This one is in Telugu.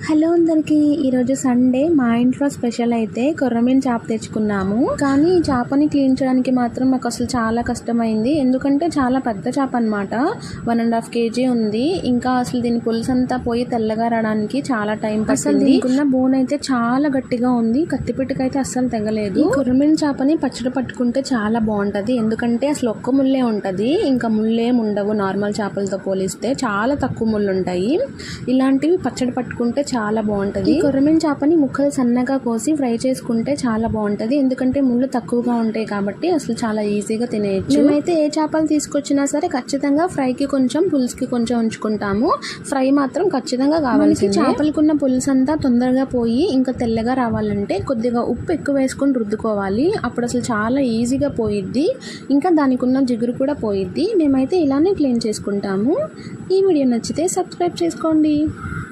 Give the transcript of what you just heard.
హలో అందరికీ, ఈరోజు సండే మా ఇంట్లో స్పెషల్ అయితే కొర్రమీను చేప తెచ్చుకున్నాము. కానీ ఈ చేపని క్లీన్ చేయడానికి మాత్రం మాకు అసలు చాలా కష్టమైంది. ఎందుకంటే చాలా పెద్ద చేప అనమాట, 1.5 kg ఉంది. ఇంకా అసలు దీని పులుసు అంతా పోయి తెల్లగా రావడానికి చాలా టైం పట్టింది. దీనికున్న బోన్ అయితే చాలా గట్టిగా ఉంది, కత్తిపెట్టుకైతే అస్సలు తెగలేదు. ఈ కొర్రమీను చేపని పచ్చడి పట్టుకుంటే చాలా బాగుంటుంది, ఎందుకంటే అసలు ఒక్క ముల్లే ఉంటుంది, ఇంకా ముళ్ళేం ఉండవు. నార్మల్ చేపలతో పోలిస్తే చాలా తక్కువ ముళ్ళు ఉంటాయి. ఇలాంటివి పచ్చడి పట్టుకుంటే చాలా బాగుంటుంది. ఈ కొర్రమీను చేపని ముక్కలు సన్నగా కోసి ఫ్రై చేసుకుంటే చాలా బాగుంటుంది, ఎందుకంటే ముళ్ళు తక్కువగా ఉంటాయి కాబట్టి అసలు చాలా ఈజీగా తినేయచ్చు. మేమైతే ఏ చేపలు తీసుకొచ్చినా సరే ఖచ్చితంగా ఫ్రైకి కొంచెం, పులుసుకి కొంచెం ఉంచుకుంటాము. ఫ్రై మాత్రం ఖచ్చితంగా కావాలి. చేపలకున్న పులుసు అంతా తొందరగా పోయి ఇంకా తెల్లగా రావాలంటే కొద్దిగా ఉప్పు ఎక్కువ వేసుకొని రుద్దుకోవాలి. అప్పుడు అసలు చాలా ఈజీగా పోయిద్ది, ఇంకా దానికి ఉన్న జిగురు కూడా పోయిద్ది. మేమైతే ఇలానే క్లీన్ చేసుకుంటాము. ఈ వీడియో నచ్చితే సబ్స్క్రైబ్ చేసుకోండి.